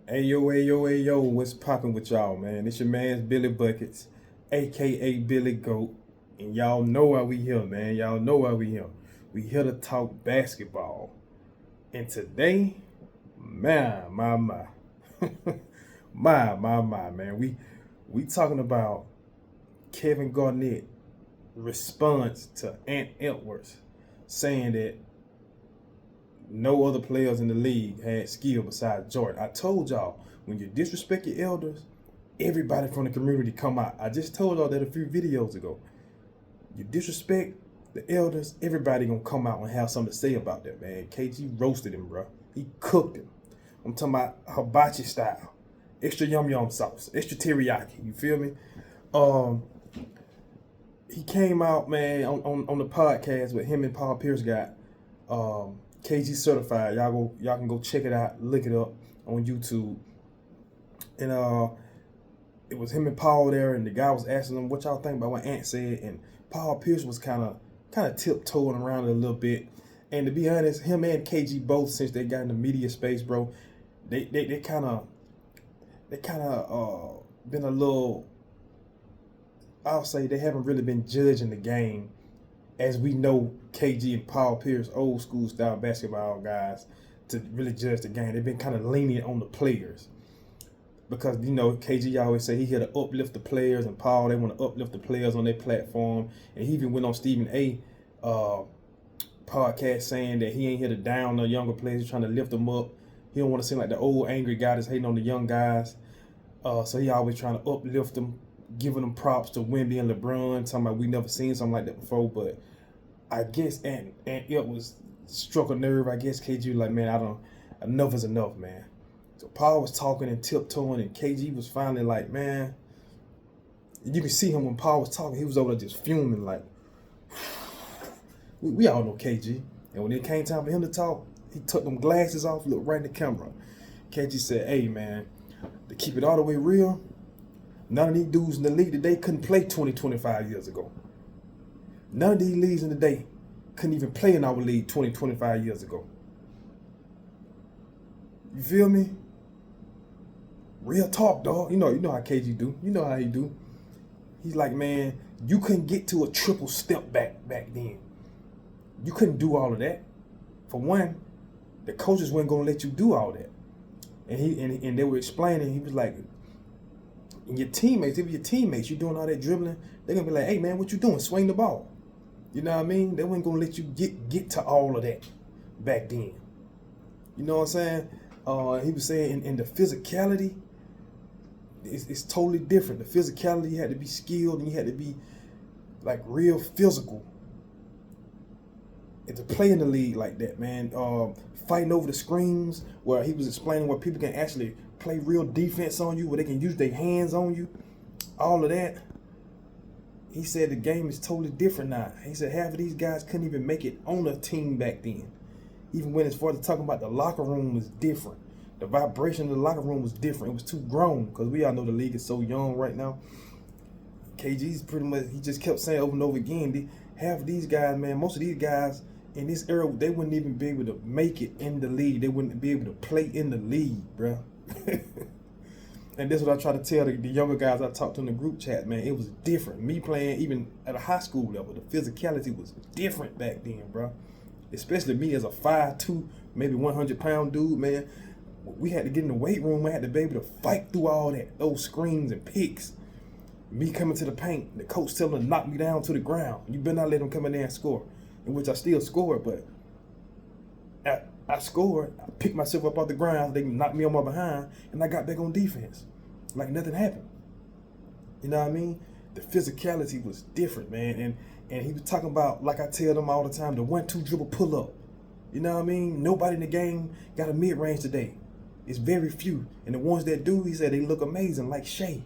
Hey yo, hey yo, hey yo, what's poppin' with y'all, man? It's your man's Billy Buckets, aka Billy Goat. And y'all know why we here, man. Y'all know why we here. We here to talk basketball. And today, man, my. my, man. We talking about Kevin Garnett response to Ant Edwards saying that no other players in the league had skill besides Jordan. I told y'all, when you disrespect your elders, everybody from the community come out. I just told y'all that a few videos ago. You disrespect the elders, everybody gonna come out and have something to say about that, man. KG roasted him, bro. He cooked him. I'm talking about hibachi style. Extra yum yum sauce, extra teriyaki. You feel me? Um, he came out, man, on the podcast with him and Paul Pierce got. KG certified. Y'all can go check it out, look it up on YouTube. And it was him and Paul there, and the guy was asking him what y'all think about what Ant said, and Paul Pierce was kind of tiptoeing around it a little bit. And to be honest, him and KG both, since they got in the media space, bro, they kind of been a little. I'll say they haven't really been judging the game as we know KG and Paul Pierce, old school style basketball guys, to really judge the game. They've been kind of lenient on the players. Because, you know, KG always say he here to uplift the players, and Paul, they want to uplift the players on their platform. And he even went on Stephen A. Podcast saying that he ain't here to down the younger players, he's trying to lift them up. He don't want to seem like the old angry guy that's hating on the young guys. So he always trying to uplift them, giving them props to Wemby and LeBron, talking about we never seen something like that before. But I guess and it was struck a nerve. I guess KG like, man, enough is enough, man. So Paul was talking and tiptoeing, and KG was finally like, man, you can see him when Paul was talking, he was over there just fuming like, we all know KG. And when it came time for him to talk, he took them glasses off, looked right in the camera. KG said, hey, man, to keep it all the way real, none of these dudes in the league today couldn't play 20, 25 years ago. None of these leagues in the day couldn't even play in our league 20, 25 years ago. You feel me? Real talk, dog. You know how KG do. You know how he do. He's like, man, you couldn't get to a triple step back then. You couldn't do all of that. For one, the coaches weren't gonna let you do all that. And they were explaining, he was like, and your teammates, if your teammates, you doing all that dribbling, they're gonna be like, hey man, what you doing? Swing the ball. You know what I mean? They weren't gonna let you get to all of that back then. You know what I'm saying? He was saying in the physicality, it's totally different. The physicality, you had to be skilled and you had to be like real physical. And to play in the league like that, man, fighting over the screens, where he was explaining where people can actually play real defense on you, where they can use their hands on you, all of that. He said the game is totally different now. He said half of these guys couldn't even make it on a team back then. Even when as far as talking about the locker room was different. The vibration of the locker room was different. It was too grown, because we all know the league is so young right now. KG's pretty much, he just kept saying over and over again, half of these guys, man, most of these guys in this era, they wouldn't even be able to make it in the league. They wouldn't be able to play in the league, bro. And that's what I try to tell the younger guys I talked to in the group chat, man. It was different. Me playing even at a high school level, the physicality was different back then, bro. Especially me as a 5'2", maybe 100-pound dude, man. We had to get in the weight room. I had to be able to fight through all that, those screens and picks. Me coming to the paint, the coach telling him to knock me down to the ground. You better not let him come in there and score. In which I still scored, but I scored. I picked myself up off the ground. They knocked me on my behind, and I got back on defense like nothing happened. You know what I mean? The physicality was different, man. And he was talking about, like I tell them all the time, the 1-2 dribble pull up. You know what I mean? Nobody in the game got a mid-range today. It's very few. And the ones that do, he said, they look amazing, like Shea.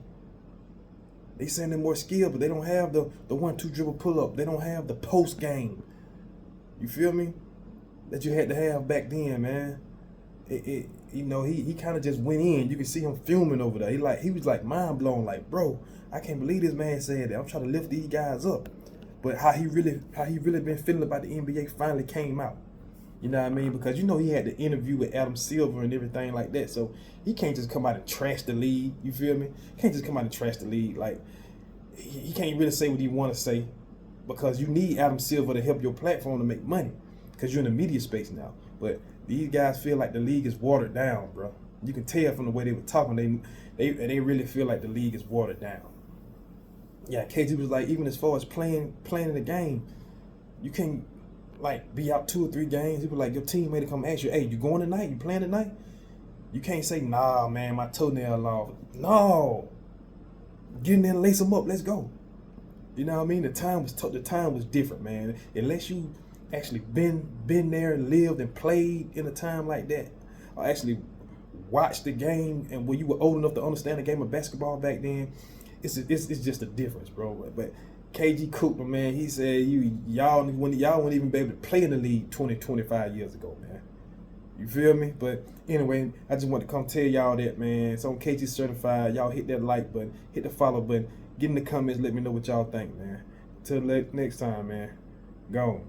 They saying they're more skilled, but they don't have the 1-2 dribble pull up. They don't have the post game. You feel me? That you had to have back then, man. You know, he kind of just went in. You can see him fuming over there. He was like mind blown, like, bro, I can't believe this man said that. I'm trying to lift these guys up. But how he really been feeling about the NBA finally came out. You know what I mean? Because you know he had the interview with Adam Silver and everything like that. So he can't just come out and trash the league. You feel me? He can't just come out and trash the league. Like he can't really say what he want to say because you need Adam Silver to help your platform to make money because you're in the media space now. But these guys feel like the league is watered down, bro. You can tell from the way they were talking. They really feel like the league is watered down. Yeah, KG was like, even as far as playing in the game, you can't like be out 2 or 3 games. He was like, your teammate to come ask you, hey, you going tonight? You playing tonight? You can't say, nah, man, my toenail off. No, get in there and lace them up. Let's go. You know what I mean? The time was different, man. Unless you actually been there and lived and played in a time like that, or actually watched the game and when you were old enough to understand the game of basketball back then, it's just a difference, bro. But KG cooked him, man. He said y'all wouldn't even be able to play in the league 25 years ago, man. You feel me? But anyway, I just want to come tell y'all that, man. It's on KG Certified. Y'all hit that like button, hit the follow button, get in the comments, let me know what y'all think, man. Till next time, man. Gone.